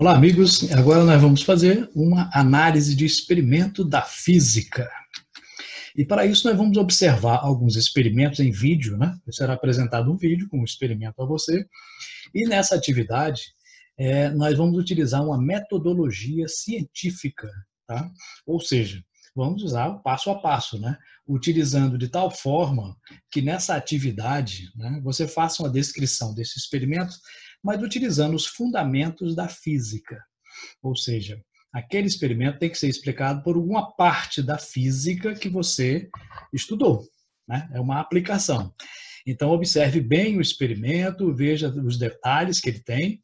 Olá, amigos. Agora nós vamos fazer uma análise de experimento da física. E para isso nós vamos observar alguns experimentos em vídeo, né? Será apresentado um vídeo com um experimento a você. E nessa atividade, nós vamos utilizar uma metodologia científica, tá? Ou seja, vamos usar o passo a passo, né? Utilizando de tal forma que nessa atividade, né, você faça uma descrição desse experimento, mas utilizando os fundamentos da física. Ou seja, aquele experimento tem que ser explicado por alguma parte da física que você estudou, né? É uma aplicação. Então, observe bem o experimento, veja os detalhes que ele tem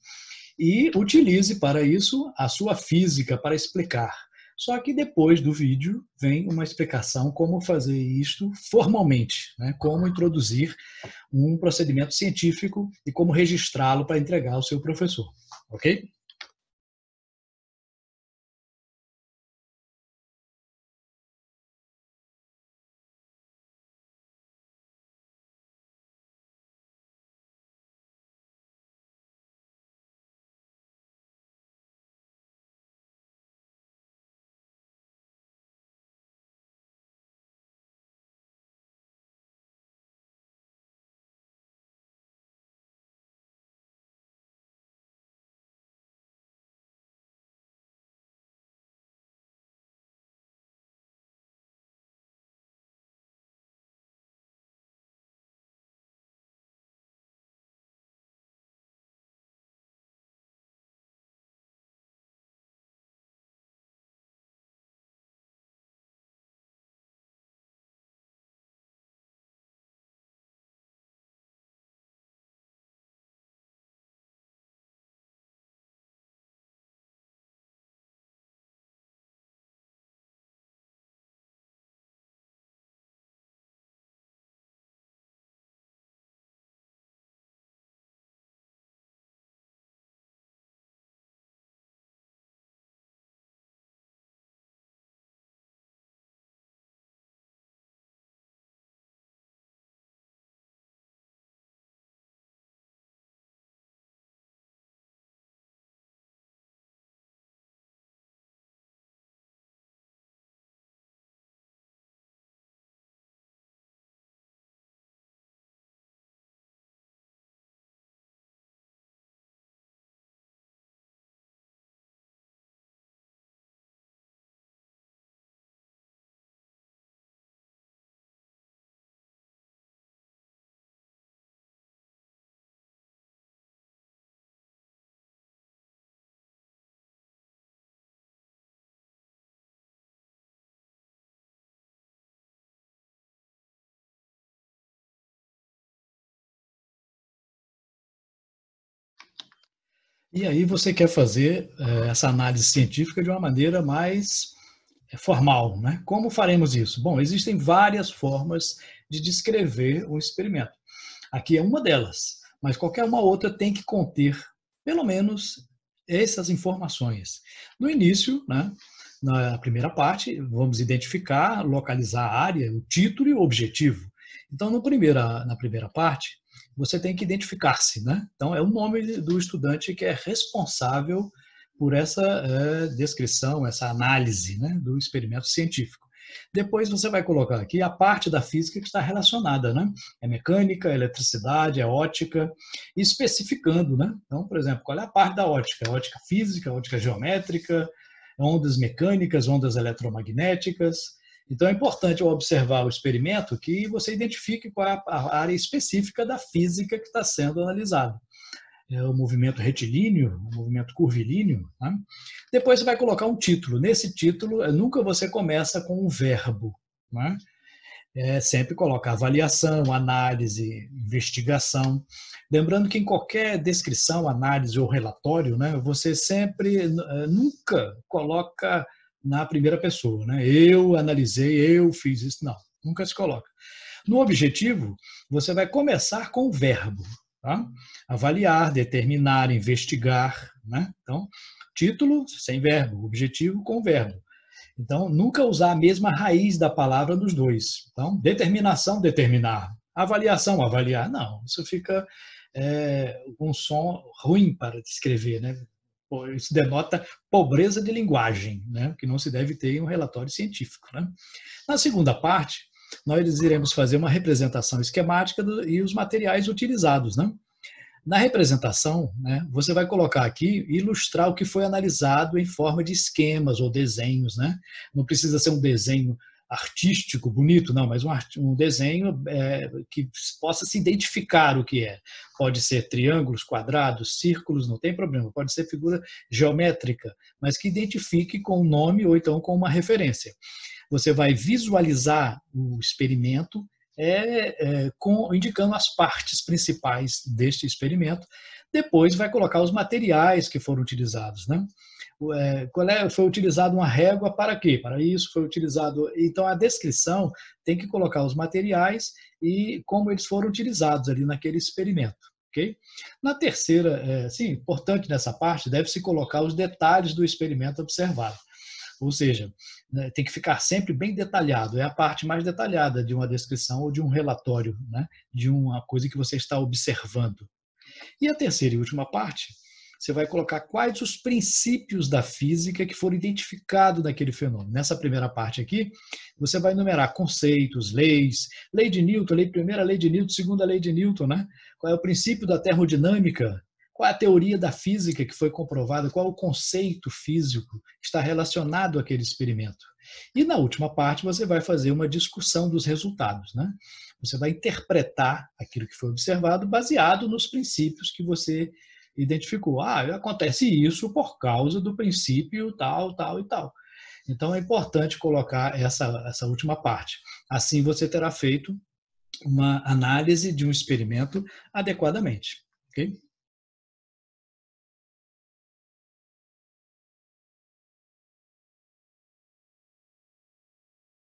e utilize para isso a sua física para explicar. Só que depois do vídeo vem uma explicação como fazer isto formalmente, né? Como introduzir um procedimento científico e como registrá-lo para entregar ao seu professor, ok? E aí você quer fazer essa análise científica de uma maneira mais formal, né? Como faremos isso? Bom, existem várias formas de descrever um experimento. Aqui é uma delas, mas qualquer uma outra tem que conter, pelo menos, essas informações. No início, né, na primeira parte, vamos identificar, localizar a área, o título e o objetivo. Então, na primeira parte, você tem que identificar-se, né? Então, é o nome do estudante que é responsável por essa descrição, essa análise, né, do experimento científico. Depois você vai colocar aqui a parte da física que está relacionada, né? É mecânica, é eletricidade, é ótica, especificando, né? Então, por exemplo, qual é a parte da ótica? Ótica física, ótica geométrica, ondas mecânicas, ondas eletromagnéticas. Então, é importante ao observar o experimento que você identifique qual é a área específica da física que está sendo analisada. É o movimento retilíneo, o movimento curvilíneo. Né? Depois você vai colocar um título. Nesse título, nunca você começa com um verbo. Né? Sempre coloca avaliação, análise, investigação. Lembrando que em qualquer descrição, análise ou relatório, né, você sempre, nunca coloca na primeira pessoa. Né? Eu analisei, eu fiz isso. Não, nunca se coloca. No objetivo, você vai começar com o verbo. Tá? Avaliar, determinar, investigar. Né? Então, título sem verbo, objetivo com verbo. Então, nunca usar a mesma raiz da palavra nos dois. Então, determinação, determinar. Avaliação, avaliar. Não, isso fica um som ruim para descrever, né? Isso denota pobreza de linguagem, né? Que não se deve ter em um relatório científico. Né? Na segunda parte, nós iremos fazer uma representação esquemática e os materiais utilizados. Né? Na representação, né, você vai colocar aqui, ilustrar o que foi analisado em forma de esquemas ou desenhos. Né? Não precisa ser um desenho artístico, bonito, não, mas um desenho que possa se identificar o que é. Pode ser triângulos, quadrados, círculos, não tem problema. Pode ser figura geométrica, mas que identifique com um nome ou então com uma referência. Você vai visualizar o experimento indicando as partes principais deste experimento. Depois vai colocar os materiais que foram utilizados, né? Foi utilizado uma régua para quê? Para isso foi utilizado. Então a descrição tem que colocar os materiais e como eles foram utilizados ali naquele experimento. Okay? Na terceira, importante nessa parte, deve-se colocar os detalhes do experimento observado. Ou seja, né, tem que ficar sempre bem detalhado. É a parte mais detalhada de uma descrição ou de um relatório, né, de uma coisa que você está observando. E a terceira e última parte, você vai colocar quais os princípios da física que foram identificados naquele fenômeno. Nessa primeira parte aqui, você vai enumerar conceitos, leis, lei de Newton, primeira lei de Newton, segunda lei de Newton, né? Qual é o princípio da termodinâmica, qual é a teoria da física que foi comprovada, qual é o conceito físico que está relacionado àquele experimento. E na última parte você vai fazer uma discussão dos resultados, né? Você vai interpretar aquilo que foi observado baseado nos princípios que você identificou. Acontece isso por causa do princípio tal, tal e tal. Então é importante colocar essa última parte. Assim você terá feito uma análise de um experimento adequadamente. Ok?